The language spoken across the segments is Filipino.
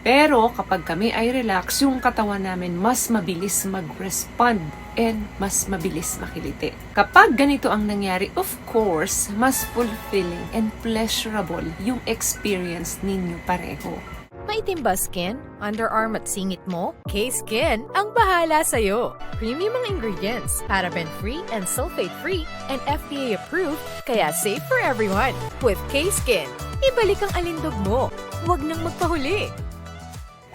Pero kapag kami ay relax, yung katawan namin mas mabilis mag-respond and mas mabilis makiliti. Kapag ganito ang nangyari, of course, mas fulfilling and pleasurable yung experience ninyo pareho. Maitim ba skin, underarm at singit mo? K-Skin ang bahala sa'yo. Premium ang ingredients, paraben-free and sulfate-free, and FDA-approved, kaya safe for everyone. With K-Skin, ibalik ang alindog mo. Huwag nang magpahuli.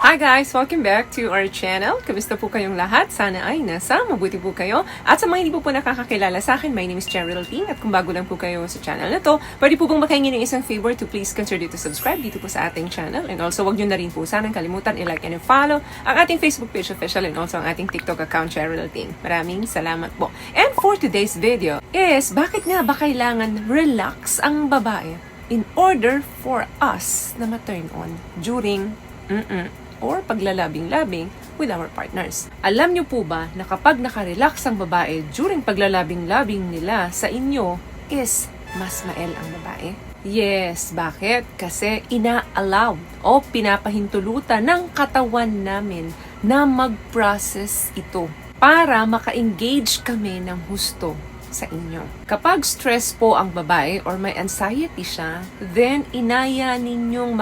Hi guys! Welcome back to our channel. Kamusta po kayong lahat? Sana ay nasa mabuti po kayo. At sa mga hindi po nakakakilala sa akin, my name is Cheryl Ting. At kung bago lang po kayo sa channel na to, pwede po pong makahingi ng isang favor to please consider to subscribe dito po sa ating channel. And also, wag nyo na rin po sanang kalimutan i-like and i-follow ang ating Facebook page official and also ang ating TikTok account, Cheryl Ting. Maraming salamat po. And for today's video is, bakit nga ba kailangan relax ang babae in order for us na ma-turn on during or paglalabing-labing with our partners. Alam niyo po ba na kapag nakarelax ang babae during paglalabing-labing nila sa inyo is mas mael ang babae? Yes, bakit? Kasi ina-allow o pinapahintulutan ng katawan namin na mag-process ito para maka-engage kami ng husto sa inyo. Kapag stress po ang babae or may anxiety siya, then inaya ninyong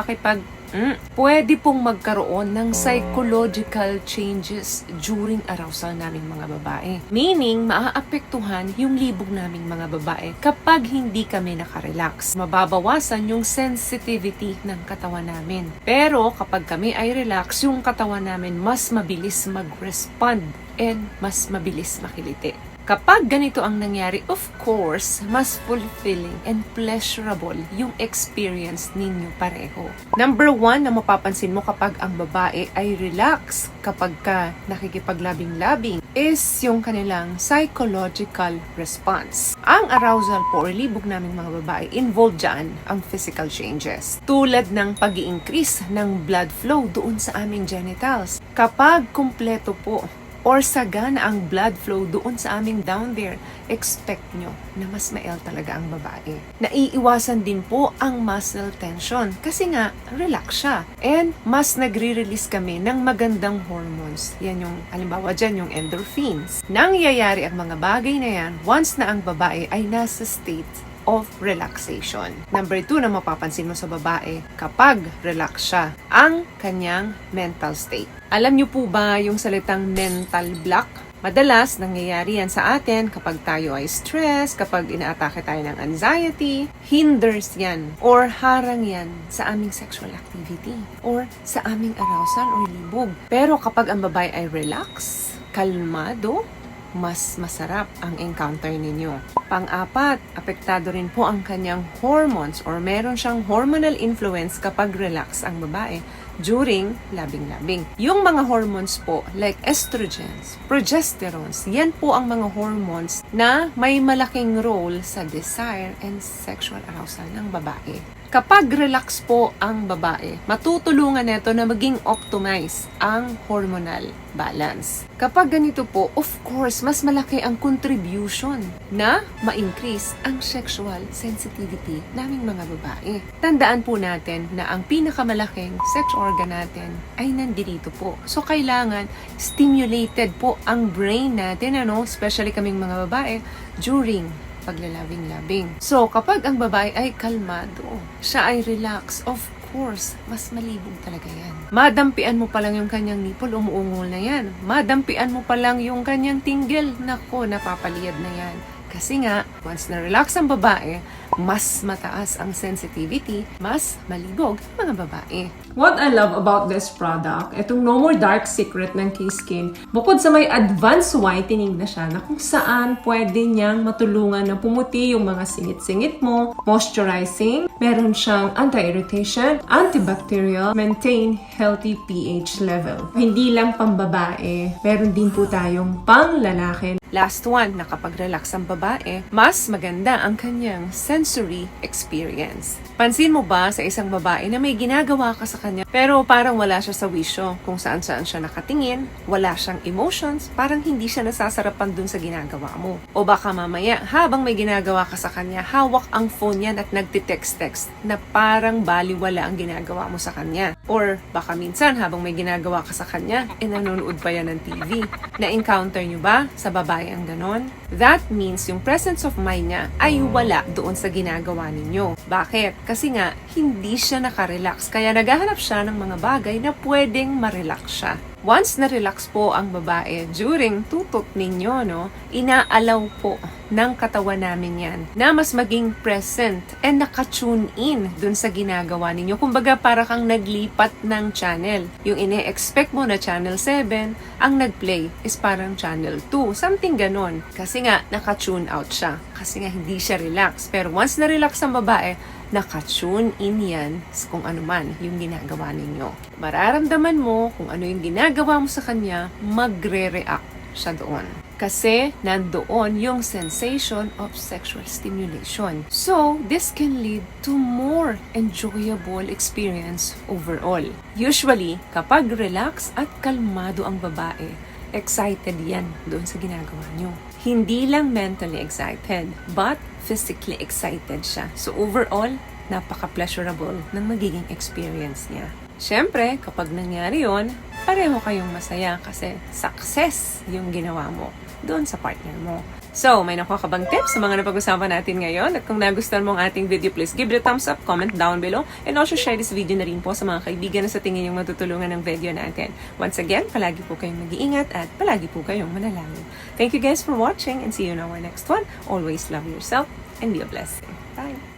pwede pong magkaroon ng psychological changes during arousal naming mga babae. Meaning, maaapektuhan yung libog naming mga babae kapag hindi kami nakarelax. Mababawasan yung sensitivity ng katawan namin. Pero kapag kami ay relax, yung katawan namin mas mabilis mag-respond and mas mabilis makiliti. Kapag ganito ang nangyari, of course, mas fulfilling and pleasurable yung experience ninyo pareho. Number 1 na mapapansin mo kapag ang babae ay relax kapag ka nakikipaglabing-labing is yung kanilang psychological response. Ang arousal po or libog naming mga babae, involved dyan ang physical changes. Tulad ng pag-i-increase ng blood flow doon sa aming genitals. Kapag kumpleto po or sagana ang blood flow doon sa aming down there, expect nyo na mas mael talaga ang babae. Naiiwasan din po ang muscle tension kasi nga, relax siya. And mas nagre-release kami ng magandang hormones. Yan yung, halimbawa dyan, yung endorphins. Nangyayari ang mga bagay na yan once na ang babae ay nasa state of relaxation. Number 2 na mapapansin mo sa babae kapag relax siya, ang kanyang mental state. Alam niyo po ba yung salitang mental block? Madalas, nangyayari yan sa atin kapag tayo ay stress, kapag inaatake tayo ng anxiety, hinders yan or harang yan sa aming sexual activity or sa aming arousal or libog. Pero kapag ang babae ay relax, kalmado, mas masarap ang encounter ninyo. Pang-apat, apektado rin po ang kanyang hormones or meron siyang hormonal influence kapag relax ang babae during labing-labing. Yung mga hormones po, like estrogens, progesterones, yan po ang mga hormones na may malaking role sa desire and sexual arousal ng babae. Kapag relax po ang babae, matutulungan nito na maging optimize ang hormonal balance. Kapag ganito po, of course, mas malaki ang contribution na ma-increase ang sexual sensitivity naming mga babae. Tandaan po natin na ang pinakamalaking sex organ natin ay nandito po. So, kailangan stimulated po ang brain natin, especially kaming mga babae, during paglalabing-labing. So, kapag ang babae ay kalmado, siya ay relax, of course, mas malibog talaga yan. Madampian mo pa lang yung kanyang nipple, umuungol na yan. Madampian mo pa lang yung kanyang tinggil, nako, napapaliyad na yan. Kasi nga, once na-relax ang babae, mas mataas ang sensitivity, mas malibog ang mga babae. What I love about this product, itong No More Dark Secret ng K-Skin, bukod sa may advanced whitening na siya, na kung saan pwede niyang matulungan na pumuti yung mga singit-singit mo, moisturizing, meron siyang anti-irritation, antibacterial, maintain healthy pH level. Hindi lang pang babae, meron din po tayong pang lalaki. Last one, na kapag relax ang babae, mas maganda ang kanyang sensory experience. Pansin mo ba sa isang babae na may ginagawa ka sa kanya, pero parang wala siya sa wisyo kung saan-saan siya nakatingin, wala siyang emotions, parang hindi siya nasasarapan dun sa ginagawa mo. O baka mamaya, habang may ginagawa ka sa kanya, hawak ang phone yan at nagtitext-text na parang baliwala ang ginagawa mo sa kanya. Or baka minsan habang may ginagawa ka sa kanya, nanonood pa yan ng TV. Na-encounter nyo ba sa babae ang ganon? That means yung presence of mind niya ay wala doon sa ginagawa ninyo. Bakit? Kasi nga, hindi siya nakarelax. Kaya naghahanap siya ng mga bagay na pwedeng marelax siya. Once na-relax po ang babae during tutok ninyo, inaalaw po ng katawan namin yan na mas maging present and naka-tune in dun sa ginagawa ninyo. Kumbaga para kang naglipat ng channel. Yung ine-expect mo na channel 7, ang nag-play is parang channel 2. Something ganon. Kasi nga, naka-tune out siya. Kasi nga, hindi siya relax. Pero once na-relax ang babae, naka-tune in yan sa kung ano man yung ginagawa ninyo. Mararamdaman mo kung ano yung ginagawa mo sa kanya, magre-react siya doon. Kasi nandoon yung sensation of sexual stimulation. So, this can lead to more enjoyable experience overall. Usually, kapag relax at kalmado ang babae, excited yan doon sa ginagawa nyo. Hindi lang mentally excited, but physically excited siya. So overall, napaka-pleasurable ng magiging experience niya. Siyempre, kapag nangyari yon, pareho kayong masaya kasi success yung ginawa mo doon sa partner mo. So, may nakuha ka bang tips sa mga napag-usapan natin ngayon? At kung nagustuhan mo ang ating video, please give it a thumbs up, comment down below, and also share this video na rin po sa mga kaibigan na sa tingin yung matutulungan ng video natin. Once again, palagi po kayong mag-iingat at palagi po kayong manalangin. Thank you guys for watching and see you in our next one. Always love yourself and be a blessing. Bye!